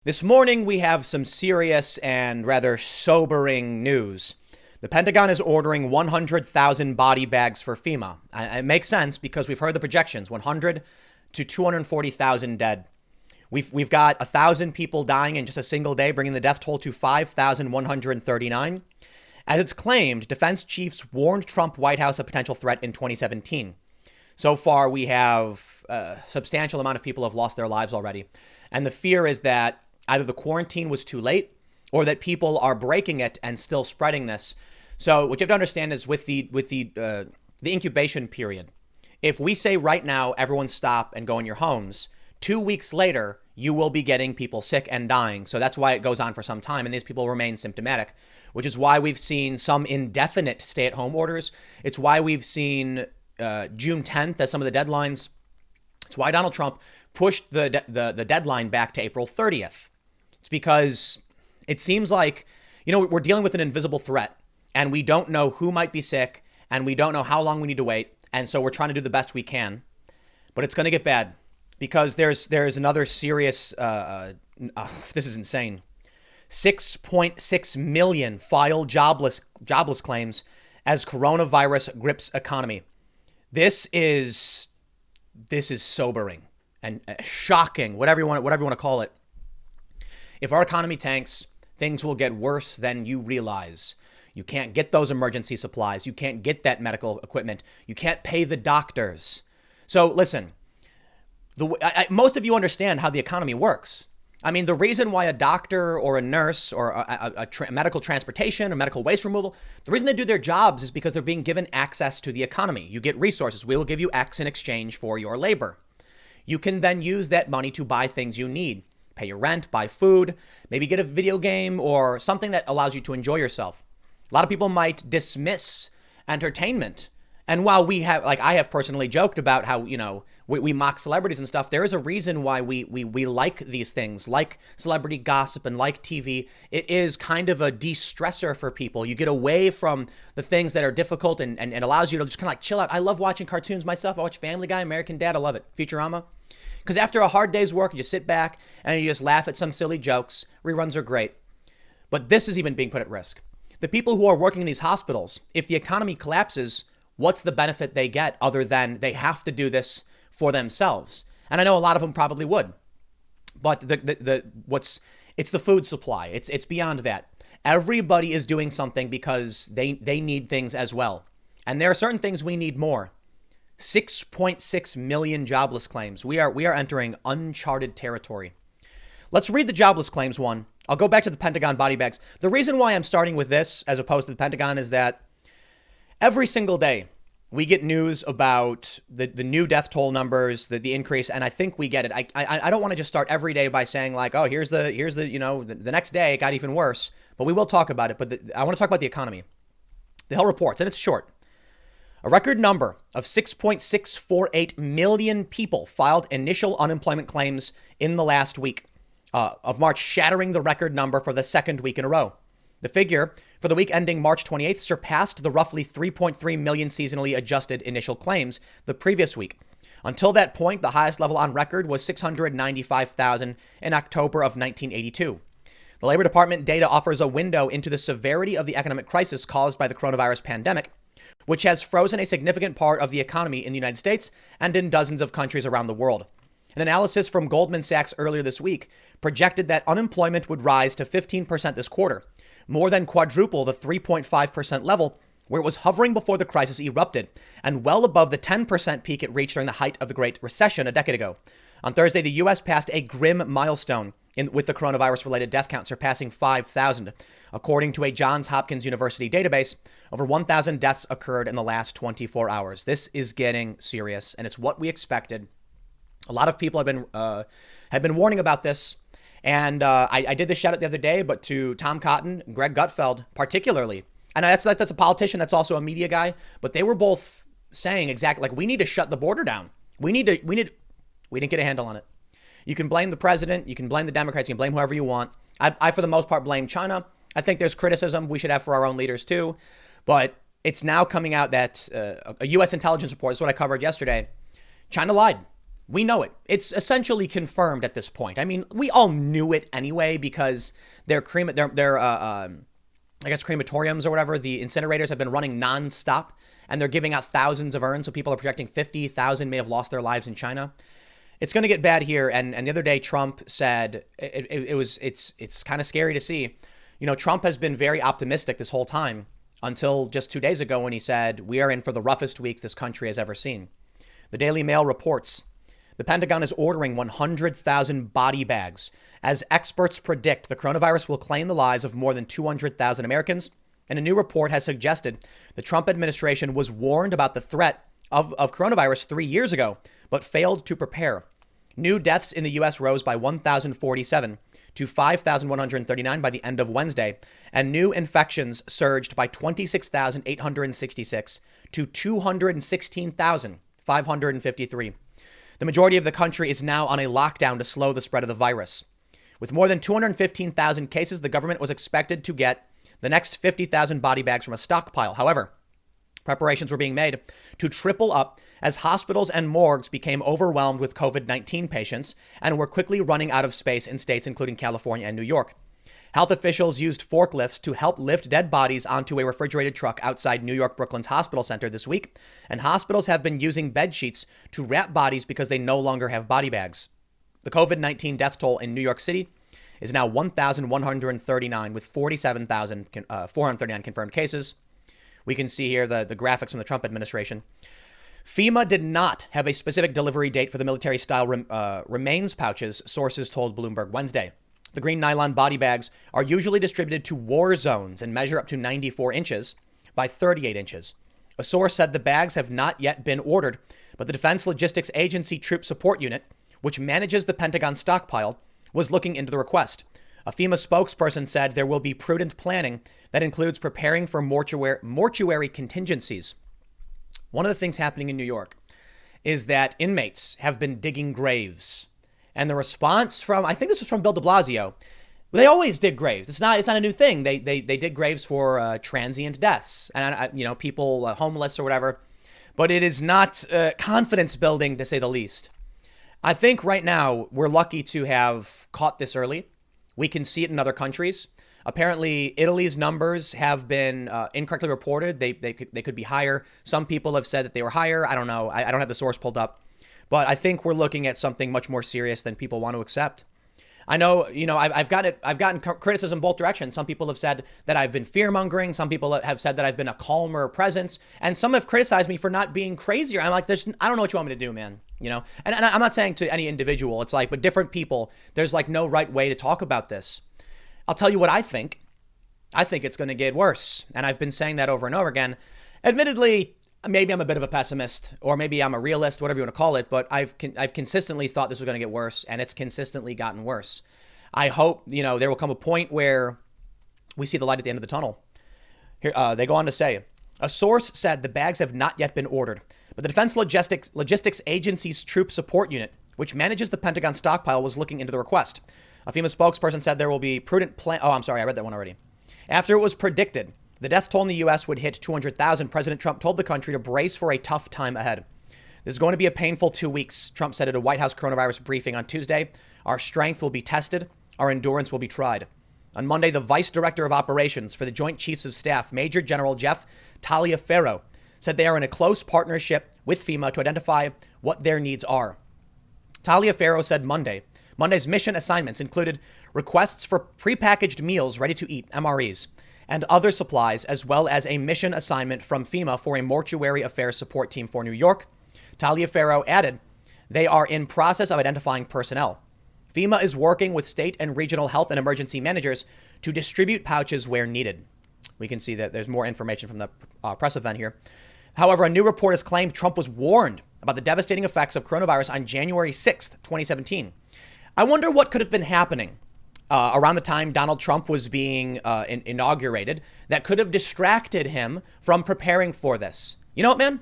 This morning, we have some serious and rather sobering news. The Pentagon is ordering 100,000 body bags for FEMA. It makes sense because we've heard the projections, 100 to 240,000 dead. We've got 1,000 people dying in just a single day, bringing the death toll to 5,139. As it's claimed, defense chiefs warned Trump White House a potential threat in 2017. So far, we have a substantial amount of people have lost their lives already. And the fear is that either the quarantine was too late or that people are breaking it and still spreading this. So what you have to understand is with the incubation period, if we say right now, everyone stop and go in your homes, 2 weeks later, you will be getting people sick and dying. So that's why it goes on for some time. And these people remain symptomatic, which is why we've seen some indefinite stay-at-home orders. It's why we've seen June 10th as some of the deadlines. It's why Donald Trump pushed the deadline back to April 30th. It's because it seems like, we're dealing with an invisible threat and we don't know who might be sick and we don't know how long we need to wait. And so we're trying to do the best we can. But it's going to get bad because there's another serious, this is insane. 6.6 million filed jobless claims as coronavirus grips economy. This is sobering and shocking, whatever you want to call it. If our economy tanks, things will get worse than you realize. You can't get those emergency supplies. You can't get that medical equipment. You can't pay the doctors. So listen, most of you understand how the economy works. I mean, the reason why a doctor or a nurse or a medical transportation or medical waste removal, the reason they do their jobs is because they're being given access to the economy. You get resources. We will give you X in exchange for your labor. You can then use that money to buy things you need. Pay your rent, buy food, maybe get a video game or something that allows you to enjoy yourself. A lot of people might dismiss entertainment. And while I have personally joked about how, we mock celebrities and stuff, there is a reason why we like these things, like celebrity gossip and like TV. It is kind of a de-stressor for people. You get away from the things that are difficult and allows you to just kind of like chill out. I love watching cartoons myself. I watch Family Guy, American Dad. I love it. Futurama. Because after a hard day's work, you just sit back and you just laugh at some silly jokes. Reruns are great. But this is even being put at risk. The people who are working in these hospitals, if the economy collapses, what's the benefit they get other than they have to do this for themselves? And I know a lot of them probably would. But it's the food supply. It's beyond that. Everybody is doing something because they need things as well. And there are certain things we need more. 6.6 million jobless claims. We are entering uncharted territory. Let's read the jobless claims one. I'll go back to the Pentagon body bags. The reason why I'm starting with this as opposed to the Pentagon is that every single day we get news about the new death toll numbers, the increase, and I think we get it. I don't want to just start every day by saying like, oh, here's the the next day it got even worse, but we will talk about it. But I want to talk about the economy. The Hill reports, and it's short. A record number of 6.648 million people filed initial unemployment claims in the last week of March, shattering the record number for the second week in a row. The figure for the week ending March 28th surpassed the roughly 3.3 million seasonally adjusted initial claims the previous week. Until that point, the highest level on record was 695,000 in October of 1982. The Labor Department data offers a window into the severity of the economic crisis caused by the coronavirus pandemic, which has frozen a significant part of the economy in the United States and in dozens of countries around the world. An analysis from Goldman Sachs earlier this week projected that unemployment would rise to 15% this quarter, more than quadruple the 3.5% level where it was hovering before the crisis erupted, and well above the 10% peak it reached during the height of the Great Recession a decade ago. On Thursday, the U.S. passed a grim milestone with the coronavirus-related death count surpassing 5,000. According to a Johns Hopkins University database, over 1,000 deaths occurred in the last 24 hours. This is getting serious, and it's what we expected. A lot of people have been warning about this, and I did this shout out the other day, but to Tom Cotton, Greg Gutfeld particularly, and that's a politician that's also a media guy, but they were both saying exactly like we need to shut the border down. We didn't get a handle on it. You can blame the president, you can blame the Democrats, you can blame whoever you want. I for the most part blame China. I think there's criticism we should have for our own leaders too, but it's now coming out that a U.S. intelligence report, is what I covered yesterday. China lied. We know it. It's essentially confirmed at this point. I mean, we all knew it anyway because their I guess crematoriums or whatever, the incinerators have been running nonstop, and they're giving out thousands of urns. So people are projecting 50,000 may have lost their lives in China. It's going to get bad here. And the other day, Trump said it's kind of scary to see. You know, Trump has been very optimistic this whole time until just 2 days ago when he said, we are in for the roughest weeks this country has ever seen. The Daily Mail reports the Pentagon is ordering 100,000 body bags as experts predict the coronavirus will claim the lives of more than 200,000 Americans. And a new report has suggested the Trump administration was warned about the threat of coronavirus 3 years ago, but failed to prepare. New deaths in the U.S. rose by 1,047 to 5,139 by the end of Wednesday, and new infections surged by 26,866 to 216,553. The majority of the country is now on a lockdown to slow the spread of the virus. With more than 215,000 cases, the government was expected to get the next 50,000 body bags from a stockpile. However, preparations were being made to triple up as hospitals and morgues became overwhelmed with COVID-19 patients and were quickly running out of space in states including California and New York. Health officials used forklifts to help lift dead bodies onto a refrigerated truck outside New York Brooklyn's hospital center this week, and hospitals have been using bed sheets to wrap bodies because they no longer have body bags. The COVID-19 death toll in New York City is now 1,139 with 47,439 confirmed cases. We can see here the graphics from the Trump administration. FEMA did not have a specific delivery date for the military-style remains pouches, sources told Bloomberg Wednesday. The green nylon body bags are usually distributed to war zones and measure up to 94 inches by 38 inches. A source said the bags have not yet been ordered, but the Defense Logistics Agency Troop Support Unit, which manages the Pentagon stockpile, was looking into the request. A FEMA spokesperson said there will be prudent planning that includes preparing for mortuary contingencies. One of the things happening in New York is that inmates have been digging graves. And the response from, I think this was from Bill de Blasio, they always dig graves. It's not a new thing. They dig graves for transient deaths and, people homeless or whatever. But it is not confidence building, to say the least. I think right now we're lucky to have caught this early. We can see it in other countries. Apparently, Italy's numbers have been incorrectly reported. They could be higher. Some people have said that they were higher. I don't know. I don't have the source pulled up. But I think we're looking at something much more serious than people want to accept. I know, I've gotten criticism both directions. Some people have said that I've been fear-mongering. Some people have said that I've been a calmer presence. And some have criticized me for not being crazier. I'm like, I don't know what you want me to do, man. And I'm not saying to any individual. It's like, but different people, there's like no right way to talk about this. I'll tell you what I think. I think it's going to get worse. And I've been saying that over and over again. Admittedly, maybe I'm a bit of a pessimist, or maybe I'm a realist, whatever you want to call it, but I've consistently thought this was going to get worse, and it's consistently gotten worse. I hope, there will come a point where we see the light at the end of the tunnel. Here, they go on to say, a source said the bags have not yet been ordered, but the Defense Logistics Agency's Troop Support Unit, which manages the Pentagon stockpile, was looking into the request. A FEMA spokesperson said there will be prudent plan. Oh, I'm sorry, I read that one already. After it was predicted the death toll in the U.S. would hit 200,000, President Trump told the country to brace for a tough time ahead. This is going to be a painful 2 weeks, Trump said at a White House coronavirus briefing on Tuesday. Our strength will be tested. Our endurance will be tried. On Monday, the Vice Director of Operations for the Joint Chiefs of Staff, Major General Jeff Taliaferro, said they are in a close partnership with FEMA to identify what their needs are. Taliaferro said Monday's mission assignments included requests for prepackaged meals ready to eat, MREs, and other supplies, as well as a mission assignment from FEMA for a mortuary affairs support team for New York. Taliaferro added, they are in process of identifying personnel. FEMA is working with state and regional health and emergency managers to distribute pouches where needed. We can see that there's more information from the press event here. However, a new report has claimed Trump was warned about the devastating effects of coronavirus on January 6th, 2017. I wonder what could have been happening around the time Donald Trump was being inaugurated that could have distracted him from preparing for this. You know what, man?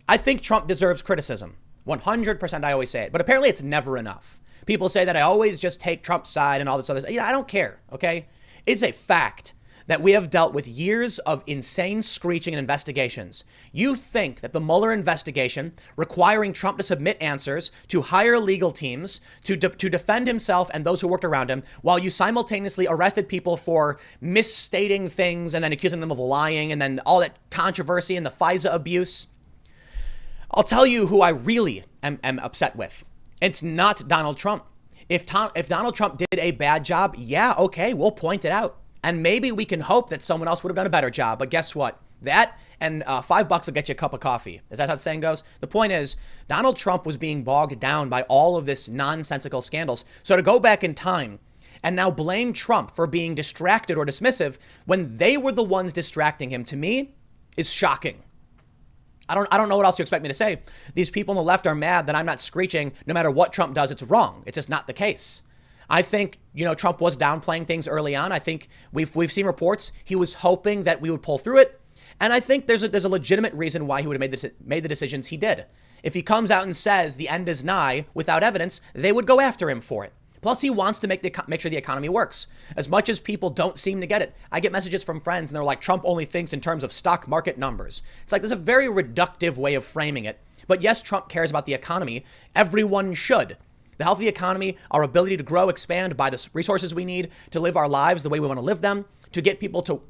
I think Trump deserves criticism. 100%, I always say it. But apparently it's never enough. People say that I always just take Trump's side and all this other stuff. Yeah, I don't care, okay? It's a fact that we have dealt with years of insane screeching and investigations. You think that the Mueller investigation, requiring Trump to submit answers, to hire legal teams, to defend himself and those who worked around him, while you simultaneously arrested people for misstating things and then accusing them of lying, and then all that controversy and the FISA abuse. I'll tell you who I really am upset with. It's not Donald Trump. If Donald Trump did a bad job, yeah, okay, we'll point it out. And maybe we can hope that someone else would have done a better job. But guess what? That and $5 will get you a cup of coffee. Is that how the saying goes? The point is, Donald Trump was being bogged down by all of this nonsensical scandals. So to go back in time and now blame Trump for being distracted or dismissive when they were the ones distracting him, to me, is shocking. I don't know what else you expect me to say. These people on the left are mad that I'm not screeching no matter what Trump does, it's wrong. It's just not the case. I think, Trump was downplaying things early on. I think we've seen reports he was hoping that we would pull through it. And I think there's a legitimate reason why he would have made the decisions he did. If he comes out and says the end is nigh without evidence, they would go after him for it. Plus, he wants to make sure the economy works. As much as people don't seem to get it. I get messages from friends and they're like, Trump only thinks in terms of stock market numbers. It's like there's a very reductive way of framing it. But yes, Trump cares about the economy. Everyone should. The healthy economy, our ability to grow, expand, buy the resources we need to live our lives the way we want to live them, to get people to,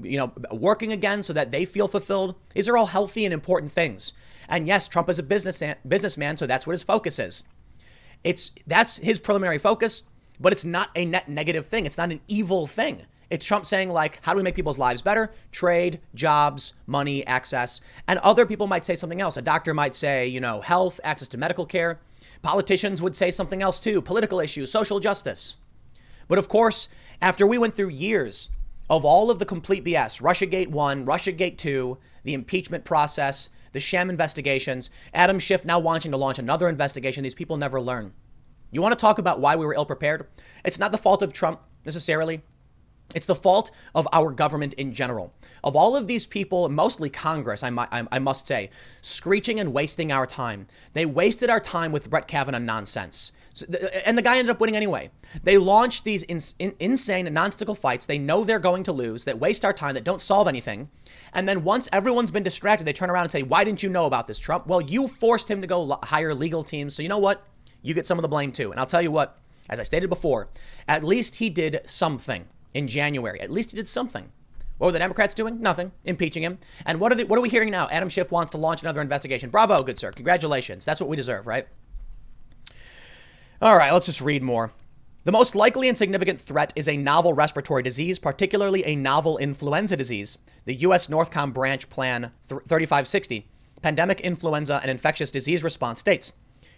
working again so that they feel fulfilled. These are all healthy and important things. And yes, Trump is a businessman, so that's what his focus is. That's his preliminary focus. But it's not a net negative thing. It's not an evil thing. It's Trump saying, like, how do we make people's lives better? Trade, jobs, money, access. And other people might say something else. A doctor might say, health, access to medical care. Politicians would say something else too. Political issues, social justice. But of course, after we went through years of all of the complete BS, Russiagate 1, Russiagate 2, the impeachment process, the sham investigations, Adam Schiff now wanting to launch another investigation, these people never learn. You want to talk about why we were ill-prepared? It's not the fault of Trump necessarily. It's the fault of our government in general. Of all of these people, mostly Congress, I must say, screeching and wasting our time. They wasted our time with Brett Kavanaugh nonsense. And the guy ended up winning anyway. They launched these insane nonsensical fights they know they're going to lose, that waste our time, that don't solve anything. And then once everyone's been distracted, they turn around and say, why didn't you know about this, Trump? Well, you forced him to go hire legal teams. So you know what? You get some of the blame too. And I'll tell you what, as I stated before, at least he did something in January. At least he did something. What were the Democrats doing? Nothing. Impeaching him. And what are we hearing now? Adam Schiff wants to launch another investigation. Bravo, good sir. Congratulations. That's what we deserve, right? All right, let's just read more. The most likely and significant threat is a novel respiratory disease, particularly a novel influenza disease. The U.S. Northcom Branch Plan 3560, Pandemic Influenza and Infectious Disease Response states,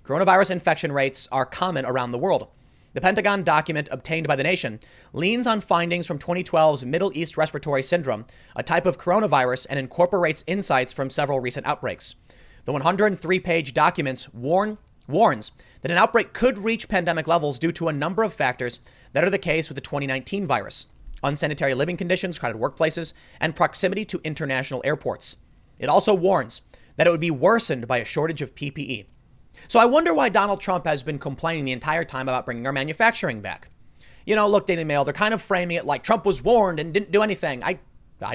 coronavirus infection rates are common around the world. The Pentagon document obtained by the nation leans on findings from 2012's Middle East Respiratory Syndrome, a type of coronavirus, and incorporates insights from several recent outbreaks. The 103-page document warns that an outbreak could reach pandemic levels due to a number of factors that are the case with the 2019 virus: unsanitary living conditions, crowded workplaces, and proximity to international airports. It also warns that it would be worsened by a shortage of PPE. So I wonder why Donald Trump has been complaining the entire time about bringing our manufacturing back. Look, Daily Mail, they're kind of framing it like Trump was warned and didn't do anything. I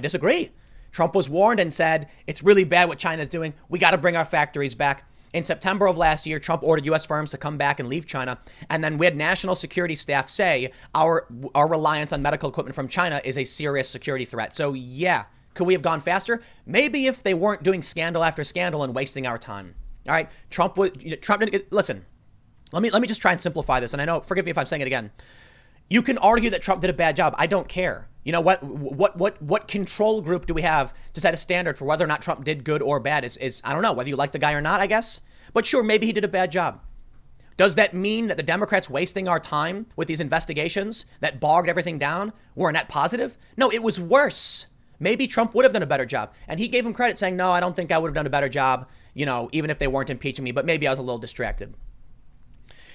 disagree. Trump was warned and said, it's really bad what China's doing. We got to bring our factories back. In September of last year, Trump ordered U.S. firms to come back and leave China. And then we had national security staff say our reliance on medical equipment from China is a serious security threat. So yeah, could we have gone faster? Maybe if they weren't doing scandal after scandal and wasting our time. All right, Trump didn't get, listen, let me just try and simplify this. And I know, forgive me if I'm saying it again. You can argue that Trump did a bad job. I don't care. What control group do we have to set a standard for whether or not Trump did good or bad is I don't know, whether you like the guy or not, I guess. But sure, maybe he did a bad job. Does that mean that the Democrats wasting our time with these investigations that bogged everything down were a net positive? No, it was worse. Maybe Trump would have done a better job. And he gave him credit saying, no, I don't think I would have done a better job, even if they weren't impeaching me, but maybe I was a little distracted.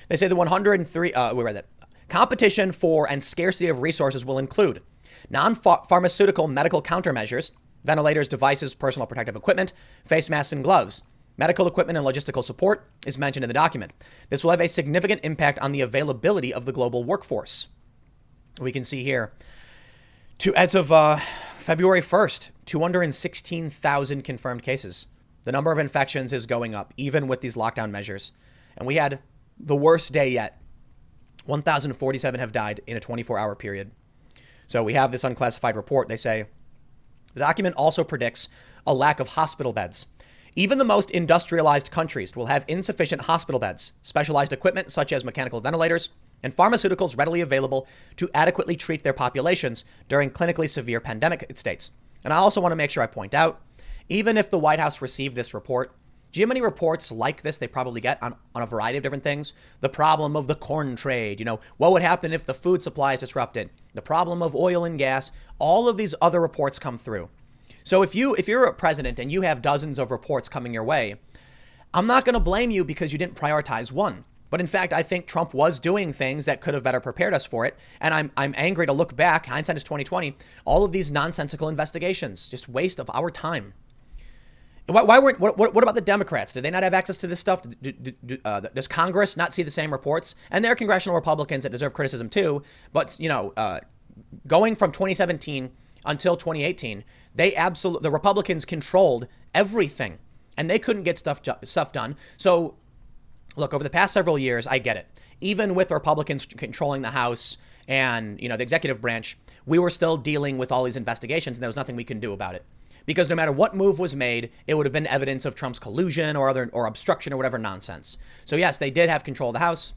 They say the 103, we read that. Competition for and scarcity of resources will include non-pharmaceutical medical countermeasures, ventilators, devices, personal protective equipment, face masks and gloves. Medical equipment and logistical support is mentioned in the document. This will have a significant impact on the availability of the global workforce. We can see here, as of February 1st, 216,000 confirmed cases. The number of infections is going up, even with these lockdown measures. And we had the worst day yet. 1,047 have died in a 24-hour period. So we have this unclassified report. They say the document also predicts a lack of hospital beds. Even the most industrialized countries will have insufficient hospital beds, specialized equipment such as mechanical ventilators, and pharmaceuticals readily available to adequately treat their populations during clinically severe pandemic states. And I also want to make sure I point out, even if the White House received this report, do you know how many reports like this they probably get on a variety of different things? The problem of the corn trade, what would happen if the food supply is disrupted? The problem of oil and gas, all of these other reports come through. So if you're a president and you have dozens of reports coming your way, I'm not going to blame you because you didn't prioritize one. But in fact, I think Trump was doing things that could have better prepared us for it. And I'm angry to look back, hindsight is 2020, all of these nonsensical investigations, just waste of our time. What about the Democrats? Do they not have access to this stuff? Does Congress not see the same reports? And there are congressional Republicans that deserve criticism too. But, going from 2017 until 2018, the Republicans controlled everything and they couldn't get stuff done. So look, over the past several years, I get it. Even with Republicans controlling the House and, the executive branch, we were still dealing with all these investigations and there was nothing we can do about it. Because no matter what move was made, it would have been evidence of Trump's collusion or obstruction or whatever nonsense. So yes, they did have control of the House.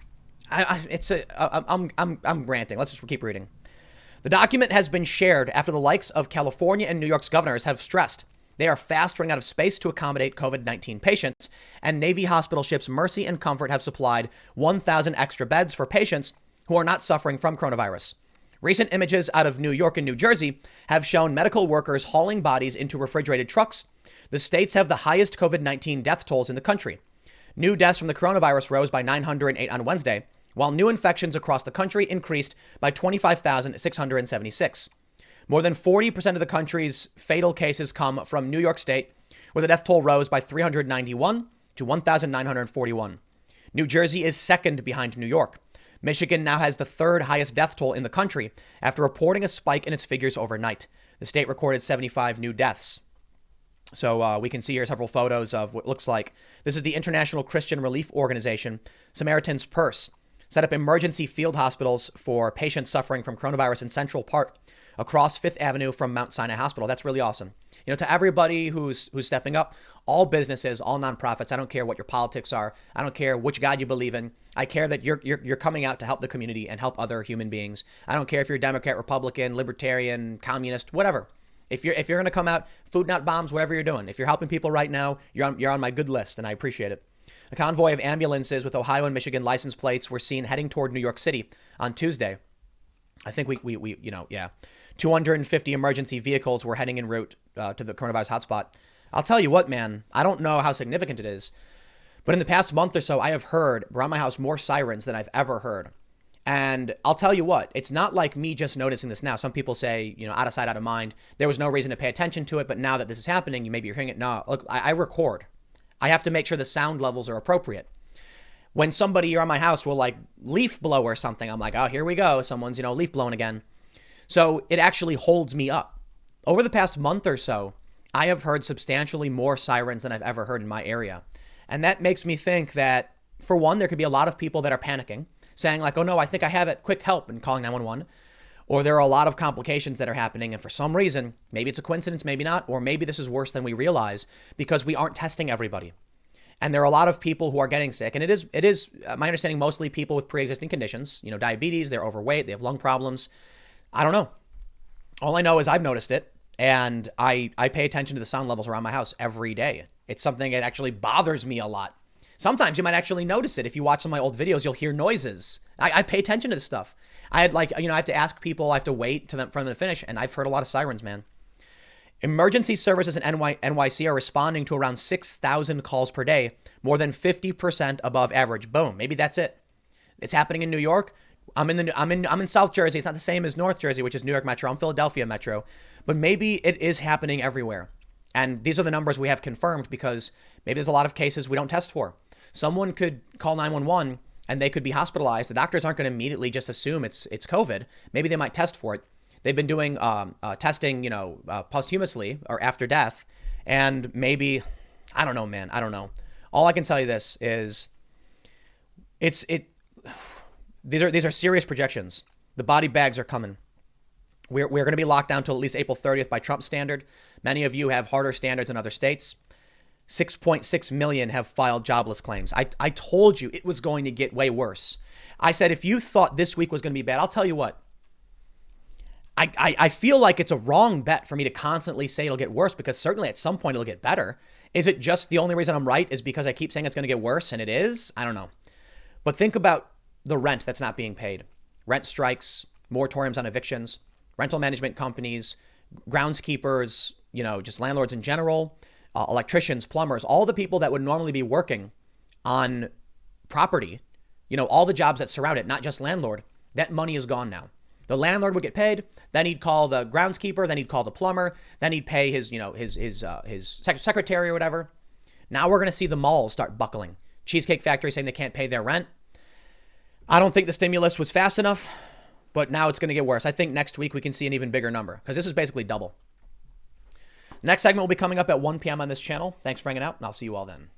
I'm ranting. Let's just keep reading. The document has been shared after the likes of California and New York's governors have stressed they are fast running out of space to accommodate COVID-19 patients, and Navy hospital ships Mercy and Comfort have supplied 1,000 extra beds for patients who are not suffering from coronavirus. Recent images out of New York and New Jersey have shown medical workers hauling bodies into refrigerated trucks. The states have the highest COVID-19 death tolls in the country. New deaths from the coronavirus rose by 908 on Wednesday, while new infections across the country increased by 25,676. More than 40% of the country's fatal cases come from New York State, where the death toll rose by 391 to 1,941. New Jersey is second behind New York. Michigan now has the third highest death toll in the country after reporting a spike in its figures overnight. The state recorded 75 new deaths. So we can see here several photos of what looks like this is the International Christian Relief Organization, Samaritan's Purse, set up emergency field hospitals for patients suffering from coronavirus in Central Park across Fifth Avenue from Mount Sinai Hospital. That's really awesome. To everybody who's stepping up, all businesses, all nonprofits, I don't care what your politics are. I don't care which God you believe in. I care that you're coming out to help the community and help other human beings. I don't care if you're Democrat, Republican, Libertarian, Communist, whatever. If you're going to come out, food not bombs, whatever you're doing. If you're helping people right now, you're on my good list, and I appreciate it. A convoy of ambulances with Ohio and Michigan license plates were seen heading toward New York City on Tuesday. I think we 250 emergency vehicles were heading en route to the coronavirus hotspot. I'll tell you what, man, I don't know how significant it is, but in the past month or so, I have heard around my house more sirens than I've ever heard. And I'll tell you what, it's not like me just noticing this now. Some people say, out of sight, out of mind. There was no reason to pay attention to it, but now that this is happening, maybe you're hearing it. No, look, I record. I have to make sure the sound levels are appropriate. When somebody around my house will leaf blow or something, I'm like, oh, here we go. Someone's, leaf blowing again. So it actually holds me up. Over the past month or so, I have heard substantially more sirens than I've ever heard in my area. And that makes me think that, for one, there could be a lot of people that are panicking, saying oh no, I think I have it, quick help, and calling 911. Or there are a lot of complications that are happening. And for some reason, maybe it's a coincidence, maybe not, or maybe this is worse than we realize because we aren't testing everybody. And there are a lot of people who are getting sick. And it is my understanding, mostly people with pre-existing conditions, diabetes, they're overweight, they have lung problems. I don't know. All I know is I've noticed it. And I pay attention to the sound levels around my house every day. It's something that actually bothers me a lot. Sometimes you might actually notice it. If you watch some of my old videos, you'll hear noises. I pay attention to this stuff. I had I have to ask people, I have to wait for them to finish. And I've heard a lot of sirens, man. Emergency services in NYC are responding to around 6,000 calls per day, more than 50% above average. Boom. Maybe that's it. It's happening in New York. I'm in South Jersey. It's not the same as North Jersey, which is New York Metro. I'm Philadelphia Metro. But maybe it is happening everywhere. And these are the numbers we have confirmed because maybe there's a lot of cases we don't test for. Someone could call 911 and they could be hospitalized. The doctors aren't going to immediately just assume it's COVID. Maybe they might test for it. They've been doing testing, posthumously or after death. And maybe, I don't know, man. I don't know. All I can tell you this is these are serious projections. The body bags are coming. We're going to be locked down till at least April 30th by Trump's standard. Many of you have harder standards in other states. 6.6 million have filed jobless claims. I told you it was going to get way worse. I said, if you thought this week was going to be bad, I'll tell you what. I feel like it's a wrong bet for me to constantly say it'll get worse, because certainly at some point it'll get better. Is it just the only reason I'm right is because I keep saying it's going to get worse and it is? I don't know. But think about the rent that's not being paid. Rent strikes, moratoriums on evictions, rental management companies, groundskeepers, just landlords in general, electricians, plumbers, all the people that would normally be working on property, all the jobs that surround it, not just landlord. That money is gone now. The landlord would get paid, then he'd call the groundskeeper, then he'd call the plumber, then he'd pay his secretary or whatever. Now we're going to see the malls start buckling. Cheesecake Factory saying they can't pay their rent. I don't think the stimulus was fast enough, but now it's going to get worse. I think next week we can see an even bigger number, because this is basically double. Next segment will be coming up at 1 p.m. on this channel. Thanks for hanging out, and I'll see you all then.